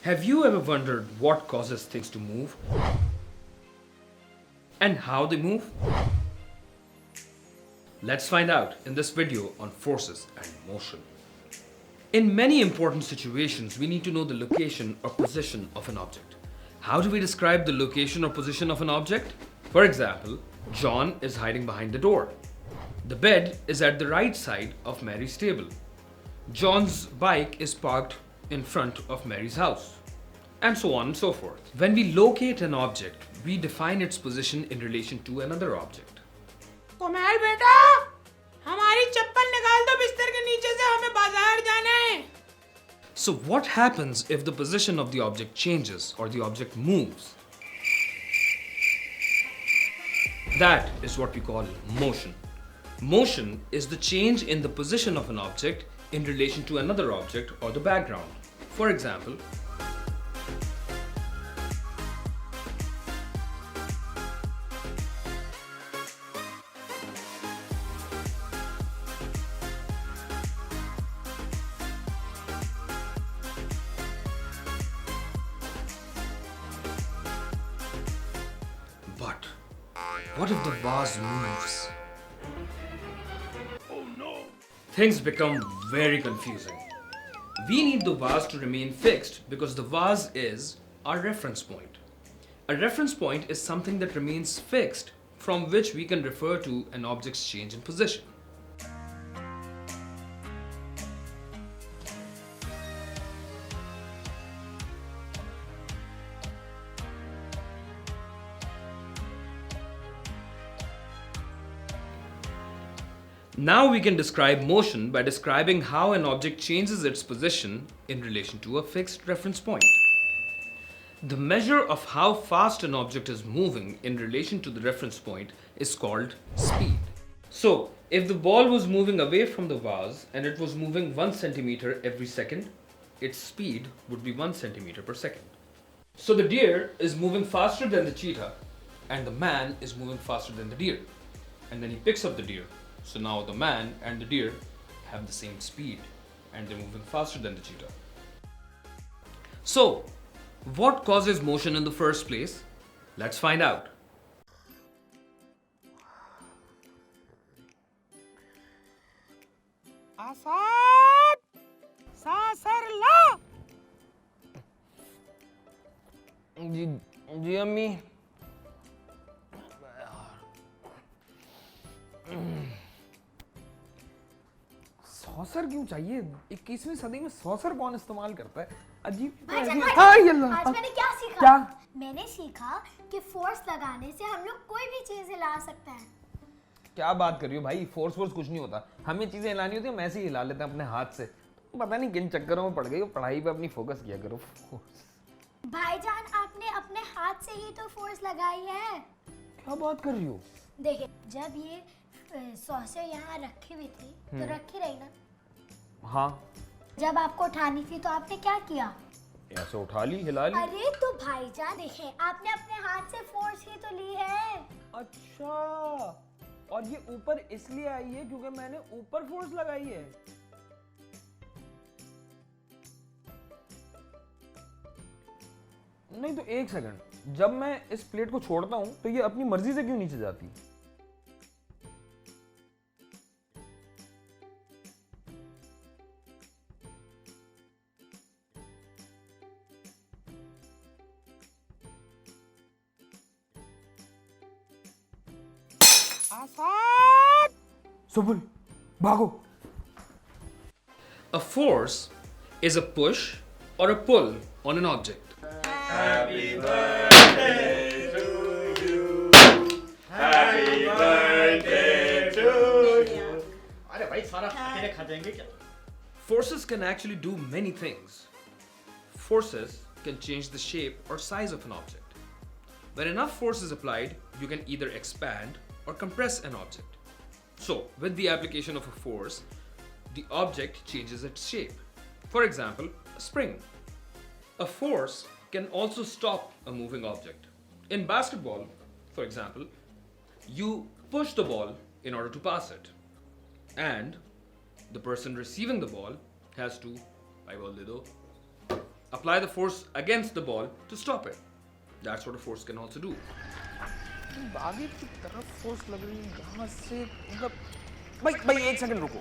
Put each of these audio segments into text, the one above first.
Have you ever wondered what causes things to move? And how they move? Let's find out in this video on forces and motion. In many important situations, we need to know the location or position of an object. How do we describe the location or position of an object? For example, John is hiding behind the door. The bed is at the right side of Mary's table. John's bike is parked in front of Mary's house. And so on and so forth. When we locate an object, we define its position in relation to another object. कोमल बेटा, हमारी चप्पल निकाल दो बिस्तर के नीचे से, हमें बाजार जाना है। So what happens if the position of the object changes or the object moves? That is what we call motion. Motion is the change in the position of an object in relation to another object or the background. For example, but what if the vase moves? Oh no! Things become very confusing. We need the vase to remain fixed because the vase is our reference point. A reference point is something that remains fixed from which we can refer to an object's change in position. Now we can describe motion by describing how an object changes its position in relation to a fixed reference point. The measure of how fast an object is moving in relation to the reference point is called speed. So, if the ball was moving away from the vase and it was moving 1 centimeter every second, its speed would be 1 centimeter per second. So the deer is moving faster than the cheetah and the man is moving faster than the deer. And then he picks up the deer. So now the man and the deer have the same speed and they're moving faster than the cheetah. So, what causes motion in the first place? Let's find out. Asad, सासर ला। जी जी अम्मी। Saucer क्यों चाहिए? 21वीं सदी में saucer कौन इस्तेमाल करता है? अजीब। भाईजान, हाँ, ये लो। आज मैंने क्या सीखा? क्या? मैंने सीखा कि फोर्स लगाने से हम लोग कोई भी चीज हिला सकते हैं। क्या बात कर रही हो भाई? फोर्स कुछ नहीं होता। हमें चीजें हिलानी होती है, हम ऐसे ही हिला लेते हैं अपने हाथ से। पता नहीं किन चक्करों में पड़ गई हो, पढ़ाई पे अपनी फोकस किया करो। भाईजान, आपने अपने हाथ से ही तो फोर्स लगाई है। क्या बात कर रही हो? देखिए, जब ये सॉसर यहाँ रखी हुई थी तो रखी रही ना। हाँ। जब आपको उठानी थी तो आपने क्या किया? ऐसे उठा ली, हिला ली। अरे तो भाईजान, देखिए, आपने अपने हाथ से फोर्स ही तो ली है। अच्छा, और ये ऊपर इसलिए आई है क्योंकि मैंने ऊपर फोर्स लगाई है। नहीं तो एक सेकंड, जब मैं इस प्लेट को छोड़ता हूं तो ये अपनी मर्जी से क्यों नीचे जाती? आसाद, सुबुल, भागो। A force is a push or a pull on an object. अरे भाई सारा अकेले खा जाएंगे क्या? Forces can actually do many things. Forces can change the shape or size of an object. When enough force is applied, you can either expand or compress an object. So, with the application of a force, the object changes its shape. For example, a spring. A force can also stop a moving object. In basketball, for example, you push the ball in order to pass it. And the person receiving the ball has to, bhai bol de do, apply the force against the ball to stop it. That's what a force can also do. आगे की तरफ force लग रही है यहाँ से, मतलब भाई एक सेकंड रुको।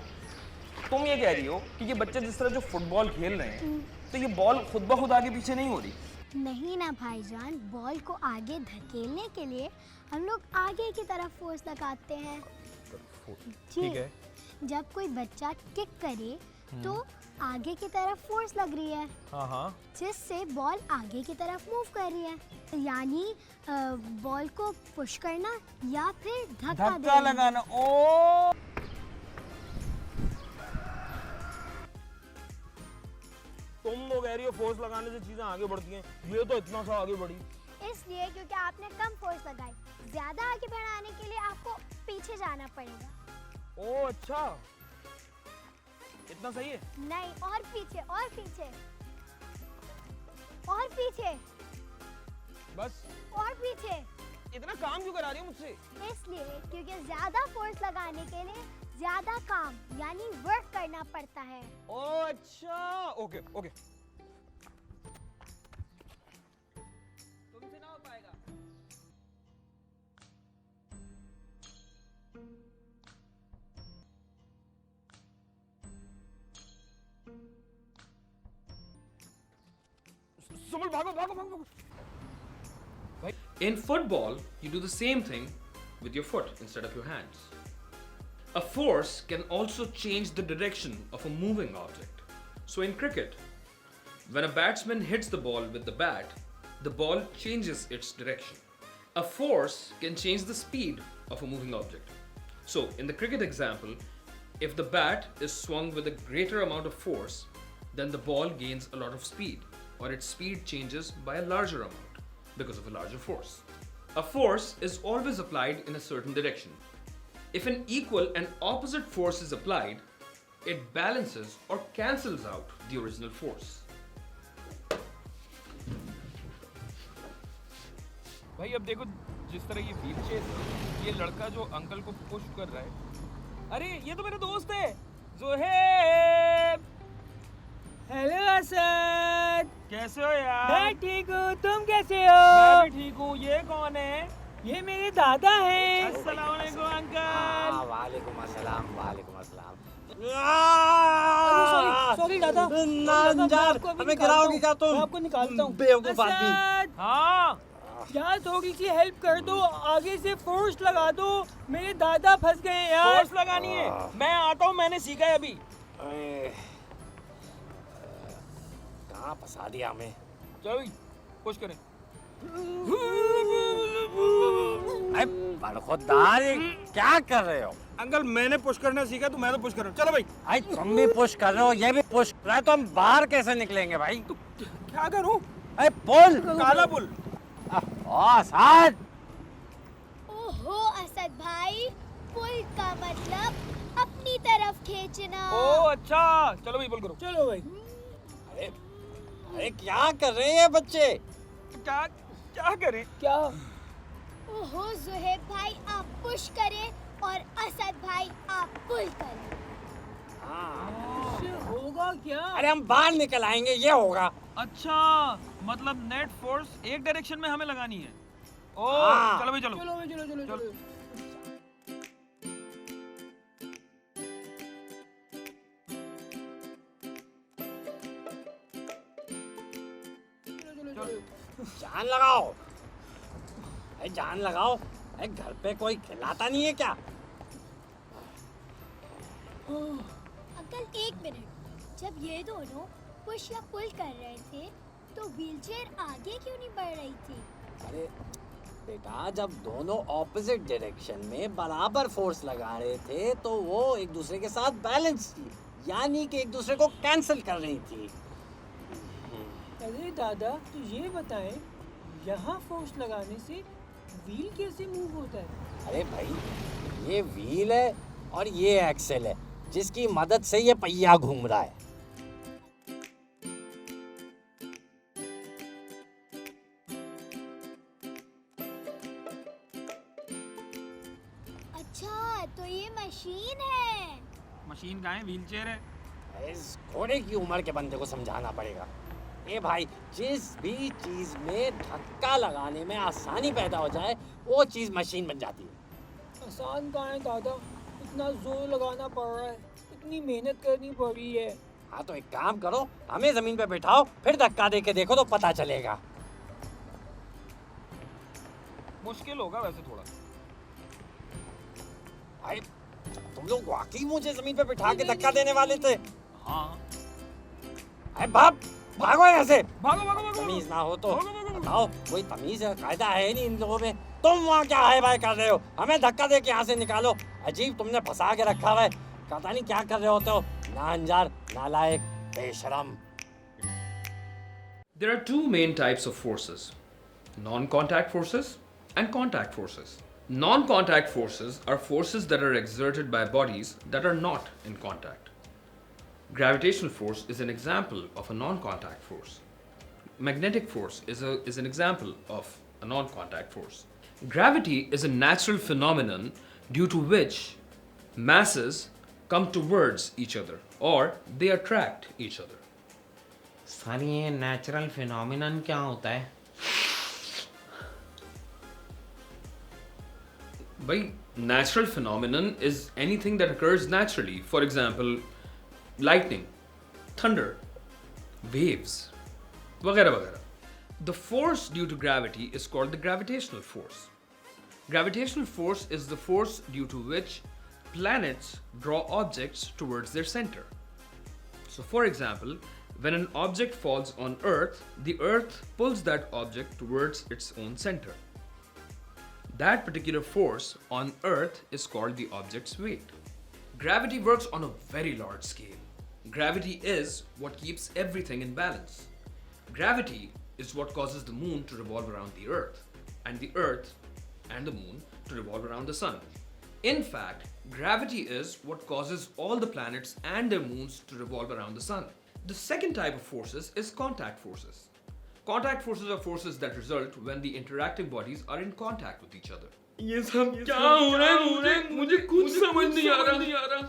तुम ये कह रही हो कि ये बच्चे जिस तरह जो फुटबॉल खेल रहे हैं तो ये बॉल खुद ब खुद आगे पीछे नहीं हो रही? नहीं ना भाईजान, बॉल को आगे धकेलने के लिए हम लोग आगे की तरफ फोर्स लगाते हैं। ठीक है। जब कोई बच्चा किक करे तो आगे की तरफ फोर्स लग रही है, हाँ, जिससे बॉल आगे की तरफ मूव कर रही है, यानी बॉल को पुश करना या फिर धक्का देना। लगाना। ओ तुम लोग कह रही हो फोर्स लगाने से चीजें आगे बढ़ती हैं, ये तो इतना सा आगे बढ़ी। इसलिए क्योंकि आपने कम फोर्स लगाई, ज्यादा आगे बढ़ाने के लिए आपको पीछे जाना पड़ेगा। ओ अच्छा, इतना सही है? नहीं, और पीछे और पीछे और पीछे, बस और पीछे। इतना काम क्यों करा रही हो मुझसे? इसलिए क्योंकि ज्यादा फोर्स लगाने के लिए ज्यादा काम यानी वर्क करना पड़ता है। ओ अच्छा, ओके ओके। तुमसे ना हो पाएगा। सुमन भागो भागो भागो। In football, you do the same thing with your foot instead of your hands. A force can also change the direction of a moving object. So in cricket, when a batsman hits the ball with the bat, the ball changes its direction. A force can change the speed of a moving object. So in the cricket example, if the bat is swung with a greater amount of force, then the ball gains a lot of speed, or its speed changes by a larger amount because of a larger force. A force is always applied in a certain direction. If an equal and opposite force is applied, it balances or cancels out the original force. भाई अब देखो, जिस तरह ये wheel chair है, ये लड़का जो अंकल को पुश कर रहा है, अरे ये तो मेरा दोस्त है जोहेब। हेलो असद, कैसे हो यार? मैं ठीक हूँ, तुम कैसे हो? मैं भी ठीक हूँ। ये कौन है? ये मेरे दादा हैं। अस्सलाम वालेकुम अंकल। वालेकुम अस्सलाम, वालेकुम अस्सलाम। सॉरी दादा, नांजार, हमें गिराओगी क्या तुम? मैं आपको निकालता हूँ। बेवकूफ आदमी। असद, हाँ, यार थोड़ी सी हेल्प कर दो, आगे से फोर्स लगा दो, मेरे दादा फंस गए हैं यार। फोर्स लगानी है? मैं आता हूँ, मैंने सीखा है अभी। कहाँ फंसा दिया हमें? चलो पुश करें। खुदार, क्या कर रहे हो? अंकल मैंने पुश करना सीखा तो मैं तो पुश कर रहा हूँ। चलो भाई। भाई तुम भी पुश कर रहे हो, ये भी पुश कर रहा है, तो हम बाहर कैसे निकलेंगे भाई? तो क्या करूँ? अरे पुल, काला पुल। साथ। ओहो असद भाई, पुल का मतलब अपनी तरफ खींचना। ओ अच्छा, चलो भाई पुल करो। चलो भाई। अरे क्या कर रहे हैं ये बच्चे? क्या क्या करें? क्या? ओहो जुहेब भाई, आप पुश करें और असद भाई आप पुल करें। इससे होगा क्या? अरे हम बाहर निकल आएंगे, ये होगा। अच्छा, मतलब नेट फोर्स एक डायरेक्शन में हमें लगानी है। ओ हाँ। चलो भाई चलो। चलो भाई, चलो चलो चलो। जान लगाओ, अरे जान लगाओ। अरे घर पे कोई खिलाता नहीं है क्या? अंकल एक मिनट, जब ये दोनों पुश या पुल कर रहे थे तो व्हीलचेयर आगे क्यों नहीं बढ़ रही थी? अरे बेटा, जब दोनों ऑपोजिट डायरेक्शन में बराबर फोर्स लगा रहे थे तो वो एक दूसरे के साथ बैलेंस थी, यानी कि एक दूसरे को कैंसिल कर रही थी। अरे दादा, तो ये बताएं, यहाँ फोर्स लगाने से व्हील कैसे मूव होता है? अरे भाई, ये व्हील है और ये एक्सेल है, जिसकी मदद से ये पहिया घूम रहा है। अच्छा, तो ये मशीन है। मशीन कहाँ है? व्हील चेयर है। इस घोड़े की उम्र के बंदे को समझाना पड़ेगा। ए भाई, जिस भी चीज में धक्का लगाने में आसानी पैदा हो जाए वो चीज मशीन बन जाती है। आसान कहाँ है दादा, इतना जोर लगाना पड़ रहा है, इतनी मेहनत करनी पड़ रही है। हाँ तो एक काम करो, हमें जमीन पे बैठाओ, फिर धक्का दे के देखो तो पता चलेगा। मुश्किल होगा वैसे थोड़ा। भाई तुम लोग वाकई मुझे जमीन पे बिठा के धक्का देने वाले थे? हाँ। अरे बाप, भागो यहाँ से। भागो भागो भागो। तमीज ना हो तो भागो, भागो। बताओ, कोई तमीज है, कायदा है नहीं इन लोगों में। तुम वहाँ क्या हाय बाय कर रहे हो? हमें धक्का दे के यहाँ से निकालो। अजीब, तुमने फंसा के रखा हुआ है, पता नहीं क्या कर रहे होते हो। ना अंजार, नालायक, बेशरम। There are two main types of forces: non-contact forces and contact forces. Non-contact forces are forces that are exerted by bodies that are not in contact. Gravitational force is an example of a non-contact force. Magnetic force is an example of a non-contact force. Gravity is a natural phenomenon due to which masses come towards each other or they attract each other. Sir ये natural phenomenon क्या होता है? By natural phenomenon is anything that occurs naturally. For example, lightning, thunder, waves, वगैरह वगैरह. The force due to gravity is called the gravitational force. Gravitational force is the force due to which planets draw objects towards their center. So for example, when an object falls on Earth, the Earth pulls that object towards its own center. That particular force on Earth is called the object's weight. Gravity works on a very large scale. Gravity is what keeps everything in balance. Gravity is what causes the moon to revolve around the Earth, and the Earth and the moon to revolve around the sun. In fact, gravity is what causes all the planets and their moons to revolve around the sun. The second type of forces is contact forces. Contact forces are forces that result when the interacting bodies are in contact with each other. ये सब क्या हो रहा है? मुझे कुछ समझ नहीं आ रहा।